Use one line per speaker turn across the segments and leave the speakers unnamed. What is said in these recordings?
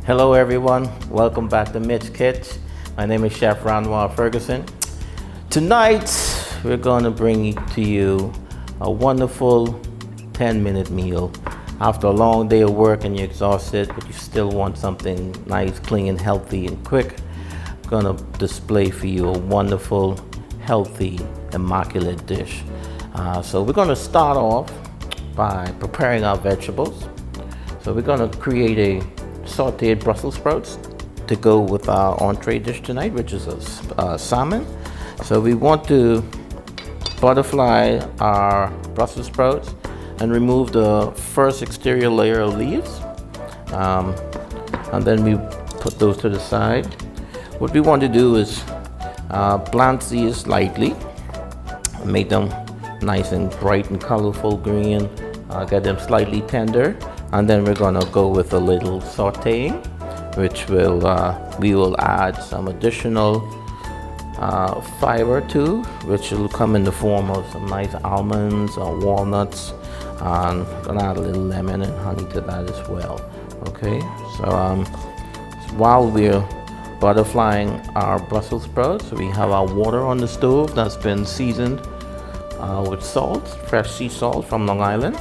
Hello everyone, welcome back to Mitch Kitch. My name is Chef Ranwa Ferguson. Tonight we're going to bring to you a wonderful 10-minute meal. After a long day of work and you're exhausted, but you still want something nice, clean, healthy, and quick, I'm going to display for you a wonderful, healthy, immaculate dish. So we're going to start off by preparing our vegetables. So we're going to create a sauteed Brussels sprouts to go with our entree dish tonight, which is a salmon. So we want to butterfly our Brussels sprouts and remove the first exterior layer of leaves, and then we put those to the side. What we want to do is blanch these lightly, make them nice and bright and colorful green, get them slightly tender. And then we're gonna go with a little sauteing, which we will add some additional fiber to, which will come in the form of some nice almonds or walnuts. And gonna add a little lemon and honey to that as well. Okay, so while we're butterflying our Brussels sprouts, we have our water on the stove that's been seasoned with salt, fresh sea salt from Long Island.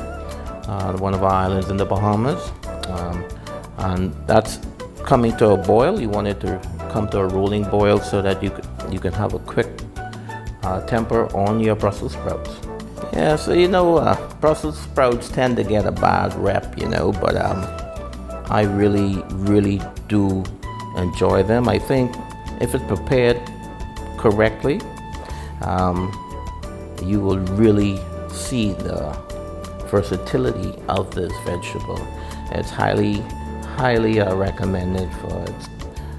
One of our islands in the Bahamas, and that's coming to a boil. You want it to come to a rolling boil so that you can have a quick temper on your Brussels sprouts. Yeah, so Brussels sprouts tend to get a bad rep, but I really do enjoy them. I think if it's prepared correctly, you will really see the versatility of this vegetable. It's highly recommended for its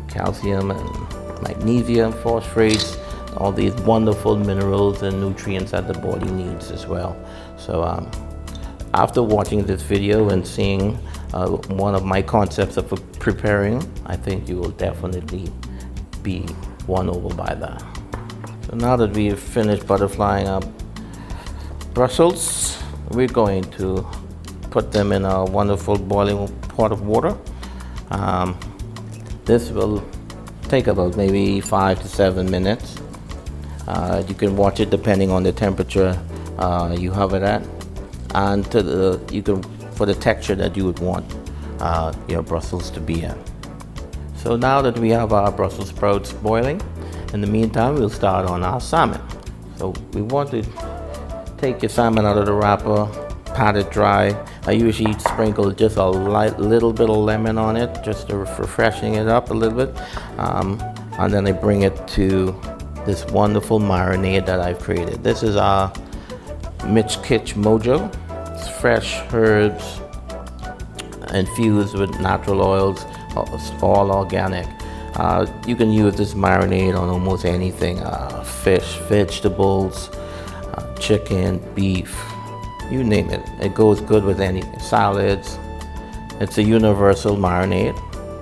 calcium and magnesium, phosphates, all these wonderful minerals and nutrients that the body needs as well. So after watching this video and seeing one of my concepts of preparing, I think you will definitely be won over by that. So now that we have finished butterflying our Brussels, we're going to put them in a wonderful boiling pot of water. This will take about maybe 5 to 7 minutes. You can watch it depending on the temperature you have it at, and for the texture that you would want your Brussels to be at. So now that we have our Brussels sprouts boiling, in the meantime we'll start on our salmon. So we want to take your salmon out of the wrapper, pat it dry. I usually sprinkle just a little bit of lemon on it, just to refreshing it up a little bit. And then I bring it to this wonderful marinade that I've created. This is our Mitch Kitch Mojo. It's fresh herbs infused with natural oils, all organic. You can use this marinade on almost anything, fish, vegetables, chicken, beef, you name it. It goes good with any salads. It's a universal marinade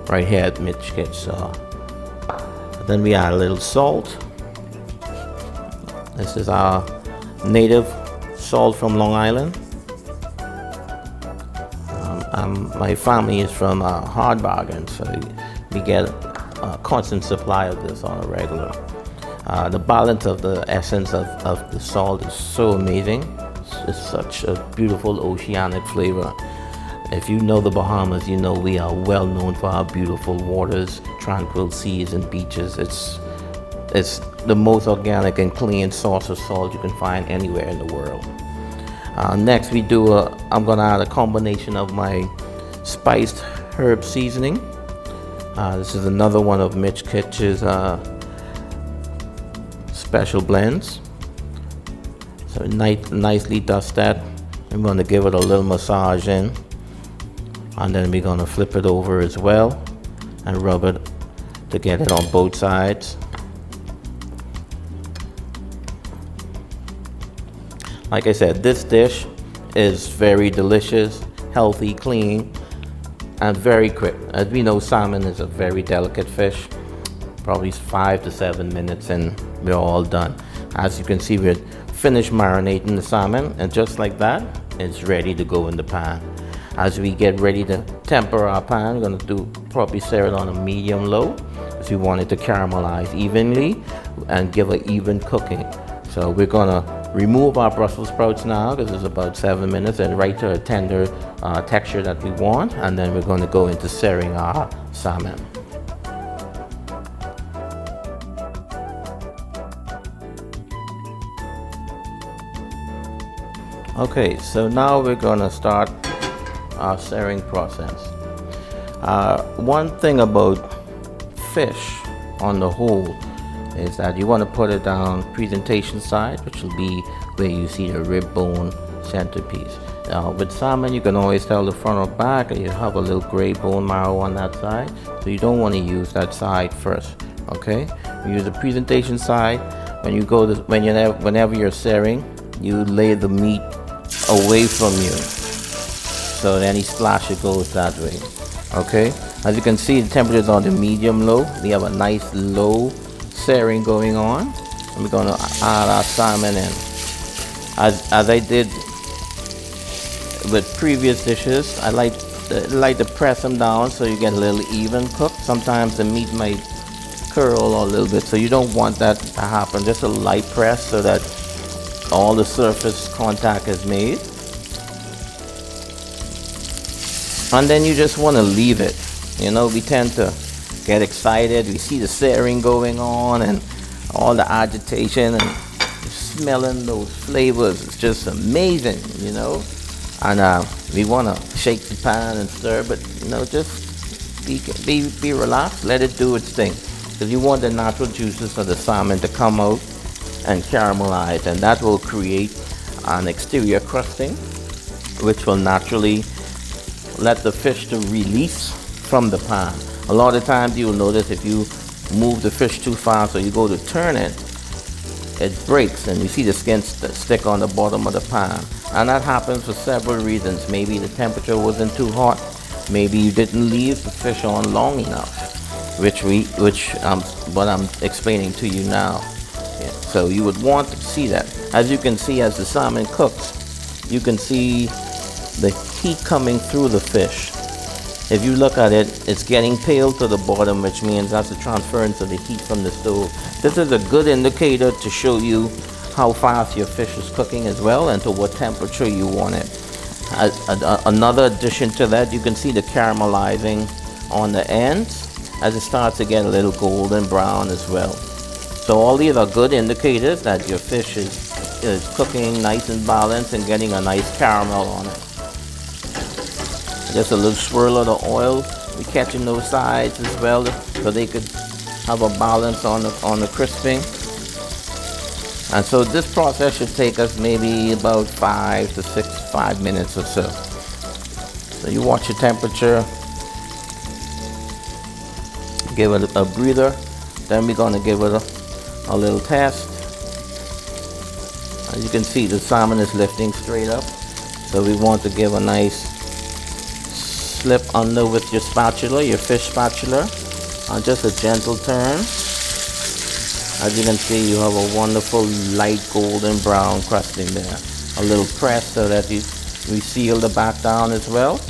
right here at Mitch Kitch. So then we add a little salt. This is our native salt from Long Island. My family is from Hard Bargain, so we get a constant supply of this on a regular. The balance of the essence of the salt is so amazing. It's such a beautiful oceanic flavor. If you know the Bahamas, you know we are well known for our beautiful waters, tranquil seas and beaches. It's the most organic and clean source of salt you can find anywhere in the world. Next I'm gonna add a combination of my spiced herb seasoning. This is another one of Mitch Kitch's special blends. So nicely dust that. I'm going to give it a little massage in, and then we're going to flip it over as well and rub it to get it on both sides. Like I said, this dish is very delicious, healthy, clean, and very quick. As we know, salmon is a very delicate fish. Probably 5 to 7 minutes and we're all done. As you can see, we're finished marinating the salmon, and just like that, it's ready to go in the pan. As we get ready to temper our pan, we're gonna probably sear it on a medium low, because we want it to caramelize evenly and give an even cooking. So we're gonna remove our Brussels sprouts now, because it's about 7 minutes and right to a tender texture that we want, and then we're gonna go into searing our salmon. Okay, so now we're gonna start our searing process. One thing about fish on the whole is that you want to put it down presentation side, which will be where you see the rib bone centerpiece. With salmon, you can always tell the front or back, and you have a little gray bone marrow on that side, so you don't want to use that side first. Okay, you use the presentation side. When you go to whenever you're searing, you lay the meat away from you, so any splash it goes that way. Okay, as you can see, the temperature is on the medium low. We have a nice low searing going on, and we're going to add our salmon in. As I did with previous dishes, I like to press them down so you get a little even cook. Sometimes the meat might curl a little bit, so you don't want that to happen. Just a light press so that all the surface contact is made, and then you just want to leave it. You know, we tend to get excited, we see the searing going on and all the agitation and smelling those flavors. It's just amazing, you know, and we want to shake the pan and stir, but you know, just be relaxed, let it do its thing, because you want the natural juices of the salmon to come out and caramelize, and that will create an exterior crusting, which will naturally let the fish to release from the pan. A lot of times you'll notice if you move the fish too fast or you go to turn it, it breaks and you see the skin stick on the bottom of the pan, and that happens for several reasons. Maybe the temperature wasn't too hot, maybe you didn't leave the fish on long enough, which what I'm explaining to you now. So you would want to see that. As you can see, as the salmon cooks, you can see the heat coming through the fish. If you look at it, it's getting pale to the bottom, which means that's the transference of the heat from the stove. This is a good indicator to show you how fast your fish is cooking as well, and to what temperature you want it. Another addition to that, you can see the caramelizing on the ends as it starts to get a little golden brown as well. So all these are good indicators that your fish is cooking nice and balanced and getting a nice caramel on it. Just a little swirl of the oil, we're catching those sides as well, so they could have a balance on the crisping. And so this process should take us maybe about 5 to 5 minutes or so. So you watch your temperature, give it a breather, then we're going to give it a little test. As you can see, the salmon is lifting straight up, so we want to give a nice slip under with your spatula, your fish spatula, and just a gentle turn. As you can see, you have a wonderful light golden brown crusting there. A little press so that we seal the back down as well.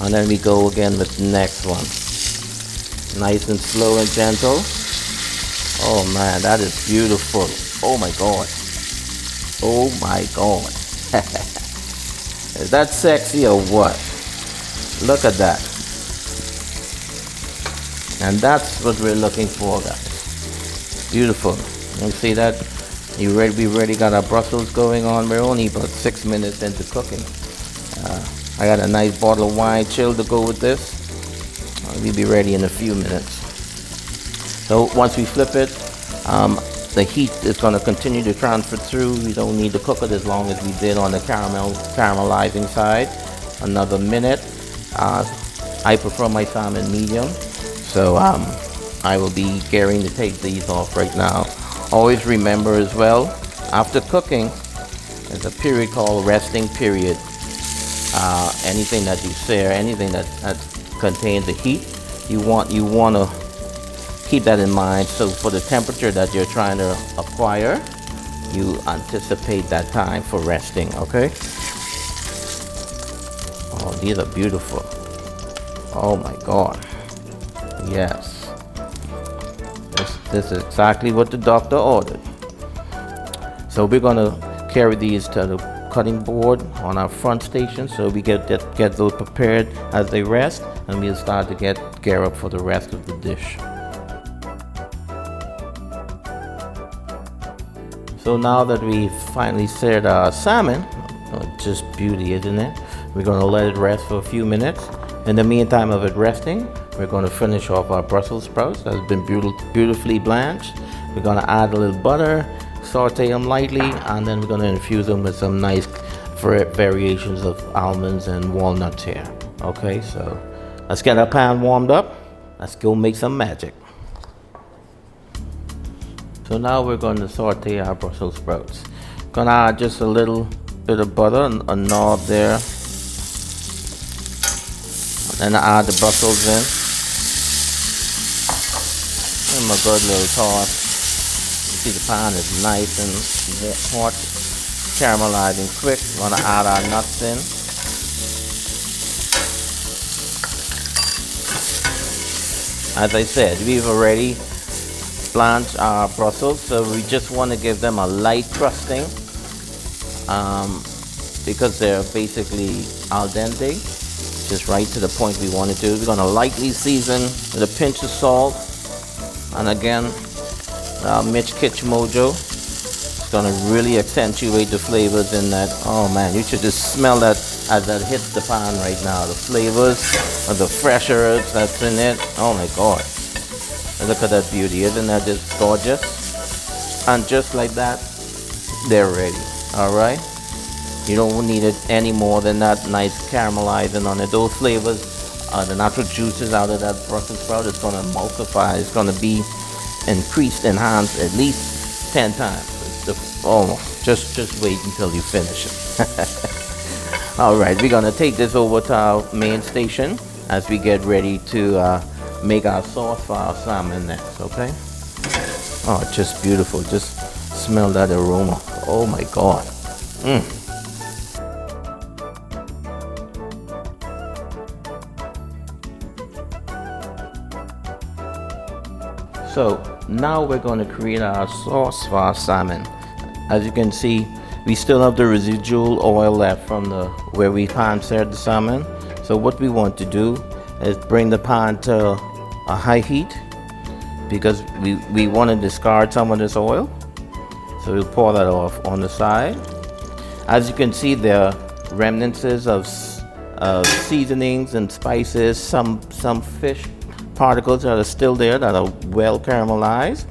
And then we go again with the next one. Nice and slow and gentle. Oh man, that is beautiful. Oh my god. Oh my god. Is that sexy or what? Look at that. And that's what we're looking for, guys. Beautiful. You see that? We already got our Brussels going on. We're only about 6 minutes into cooking. I got a nice bottle of wine chilled to go with this. We'll be ready in a few minutes. So once we flip it, the heat is going to continue to transfer through. We don't need to cook it as long as we did on the caramelizing side. Another minute. I prefer my salmon medium, so I will be gearing to take these off right now. Always remember as well, after cooking, there's a period called resting period. Anything that you sear, anything that contains the heat, you want to keep that in mind. So for the temperature that you're trying to acquire, you anticipate that time for resting. Okay. these are beautiful. Oh my God. Yes. This is exactly what the doctor ordered. So we're gonna carry these to the cutting board on our front station, so we get those prepared as they rest, and we'll start to gear up for the rest of the dish. So now that we've finally seared our salmon, just beauty, isn't it? We're gonna let it rest for a few minutes. In the meantime of it resting, we're gonna finish off our Brussels sprouts that has been beautifully blanched. We're gonna add a little butter, saute them lightly, and then we're going to infuse them with some nice variations of almonds and walnuts here. Okay, so let's get our pan warmed up. Let's go make some magic. So now we're going to saute our Brussels sprouts. Gonna add just a little bit of butter, a knob there, and then add the Brussels in. Give them a good little toss. See, the pan is nice and hot, caramelizing quick. We're gonna add our nuts in. As I said, we've already blanched our Brussels, so we just want to give them a light crusting because they're basically al dente, just right to the point we want it to. We're gonna lightly season with a pinch of salt, and again, Mitch Kitch Mojo. It's gonna really accentuate the flavors in that. Oh man, you should just smell that as that hits the pan right now. The flavors of the fresh herbs that's in it. Oh my God. And look at that beauty. Isn't that just gorgeous? And just like that, they're ready. Alright? You don't need it any more than that nice caramelizing on it. Those flavors, the natural juices out of that Brussels sprout, it's gonna emulsify. It's gonna be increased, enhanced at least 10 times. Just wait until you finish it. All right, we're gonna take this over to our main station as we get ready to make our sauce for our salmon next. Okay. Oh, just beautiful. Just smell that aroma. Oh my God. So now we're going to create our sauce for our salmon. As you can see, we still have the residual oil left from where we pan seared the salmon. So what we want to do is bring the pan to a high heat because we want to discard some of this oil. So we'll pour that off on the side. As you can see, there are remnants of seasonings and spices, some fish particles that are still there that are well caramelized.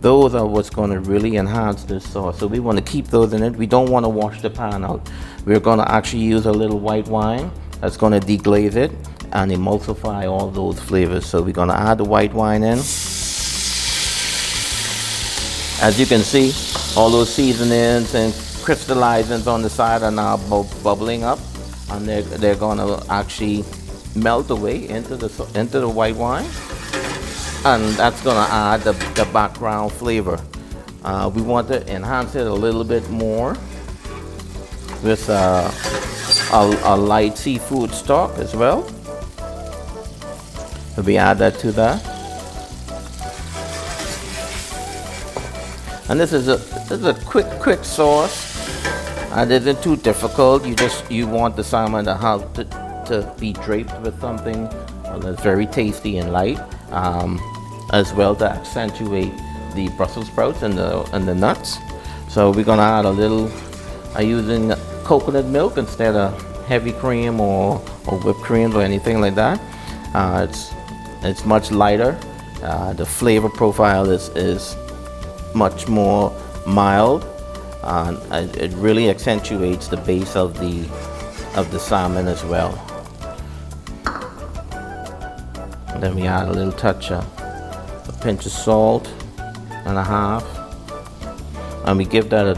Those are what's going to really enhance this sauce. So we want to keep those in it. We don't want to wash the pan out. We're going to actually use a little white wine that's going to deglaze it and emulsify all those flavors. So we're going to add the white wine in. As you can see, all those seasonings and crystallizings on the side are now bubbling up, and they're going to actually melt away into the white wine, and that's going to add the background flavor. We want to enhance it a little bit more with a light seafood stock as well. So we add that to that, and this is a quick sauce. It isn't too difficult. You want the salmon to be draped with something that's very tasty and light, as well to accentuate the Brussels sprouts and the nuts. So we're gonna add a little. I'm using coconut milk instead of heavy cream or whipped cream or anything like that. It's much lighter. The flavor profile is much more mild, and it really accentuates the base of the salmon as well. And then we add a little touch of a pinch of salt and a half, and we give that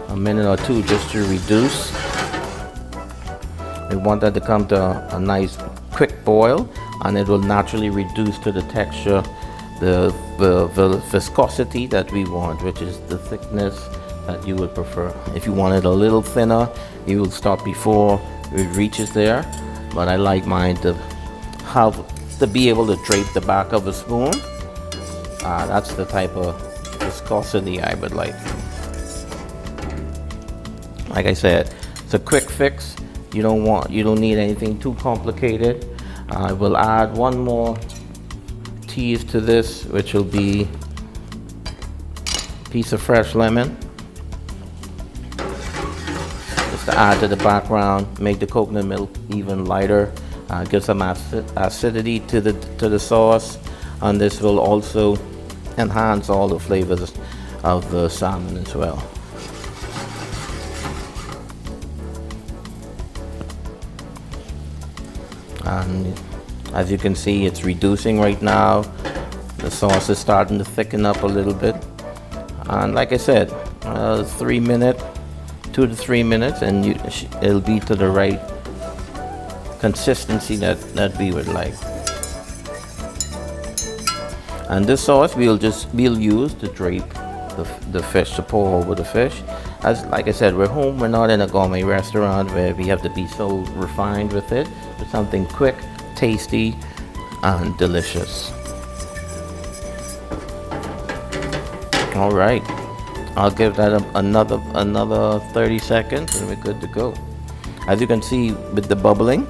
a minute or two just to reduce. We want that to come to a nice quick boil, and it will naturally reduce to the texture, the viscosity that we want, which is the thickness that you would prefer. If you want it a little thinner, you will stop before it reaches there, but I like mine to have to be able to drape the back of a spoon. That's the type of viscosity I would like. Like I said, it's a quick fix. You don't need anything too complicated. I will add one more tease to this, which will be a piece of fresh lemon, just to add to the background, make the coconut milk even lighter, give some acidity to the sauce, and this will also enhance all the flavors of the salmon as well. And as you can see, it's reducing right now. The sauce is starting to thicken up a little bit, and like I said, 3 minutes, 2 to 3 minutes, and it'll be to the right consistency that we would like. And this sauce we'll use to drape the fish, to pour over the fish. As like I said, we're home. We're not in a gourmet restaurant where we have to be so refined with it. It's something quick, tasty, and delicious. All right, I'll give that another 30 seconds, and we're good to go. As you can see with the bubbling,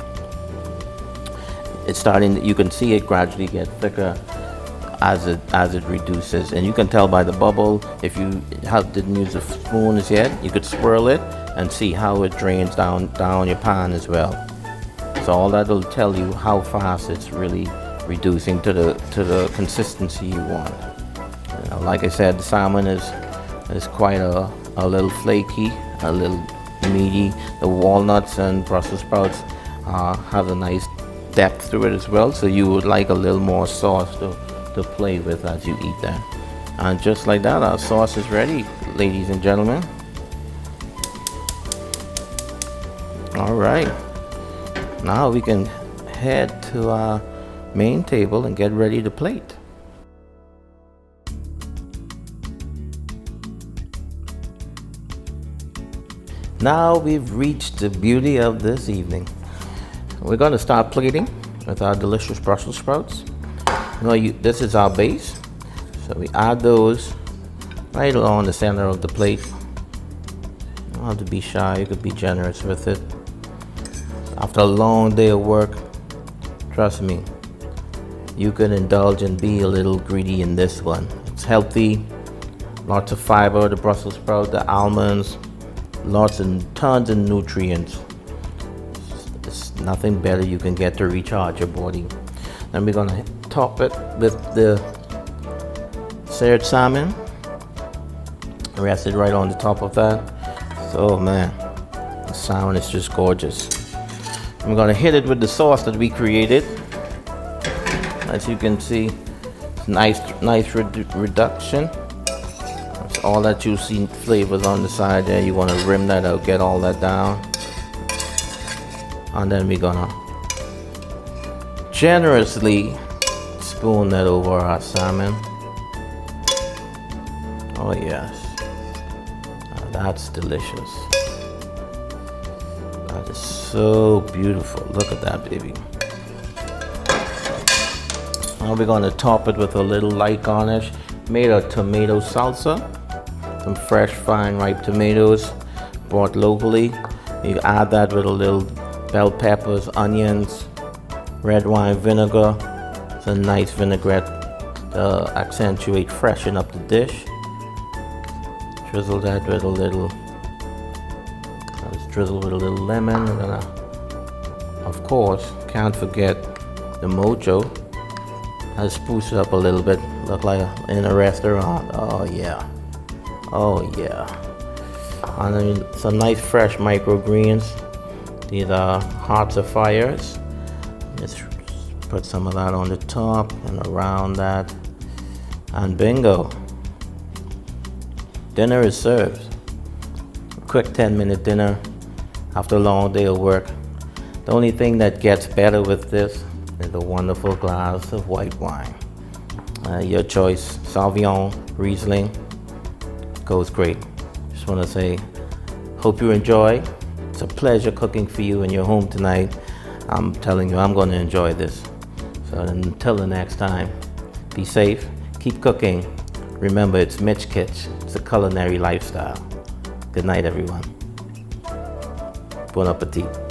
it's starting. You can see it gradually get thicker as it reduces, and you can tell by the bubble. If you didn't use the spoon as yet, you could swirl it and see how it drains down your pan as well. So all that will tell you how fast it's really reducing to the consistency you want. Like I said, the salmon is quite a little flaky, a little meaty. The walnuts and Brussels sprouts have a nice depth to it as well, so you would like a little more sauce to play with as you eat that. And just like that, our sauce is ready, ladies and gentlemen. All right, now we can head to our main table and get ready to plate. Now we've reached the beauty of this evening. We're going to start plating with our delicious Brussels sprouts. This is our base, so we add those right along the center of the plate. You don't have to be shy, you could be generous with it. After a long day of work, trust me, you can indulge and be a little greedy in this one. It's healthy, lots of fiber, the Brussels sprout, the almonds, lots and tons of nutrients. It's nothing better you can get to recharge your body. Then we're gonna top it with the seared salmon. Rest it right on the top of that. So man, the salmon is just gorgeous. I'm gonna hit it with the sauce that we created. As you can see, nice reduction. It's all that juicy flavors on the side there. You want to rim that out, get all that down, and then we're gonna generously spoon that over our salmon. Oh yes, that's delicious. That is so beautiful. Look at that, baby. Now we're going to top it with a little light garnish made of tomato salsa. Some fresh, fine, ripe tomatoes bought locally. You add that with a little bell peppers, onions, red wine vinegar. It's a nice vinaigrette to accentuate, freshen up the dish. Drizzle that with a little, drizzle with a little lemon. And of course, can't forget the mojo. I spruce it up a little bit, look like in a restaurant. Oh yeah, oh yeah. And then some nice fresh microgreens. These are hearts of fires. Just put some of that on the top and around that, and bingo, dinner is served. A quick 10-minute dinner after a long day of work. The only thing that gets better with this is a wonderful glass of white wine. Your choice, Sauvignon, Riesling, goes great. Just want to say, hope you enjoy. It's a pleasure cooking for you in your home tonight. I'm telling you, I'm going to enjoy this. So until the next time, be safe, keep cooking. Remember, it's Mitch Kitch. It's a culinary lifestyle. Good night, everyone. Bon appetit.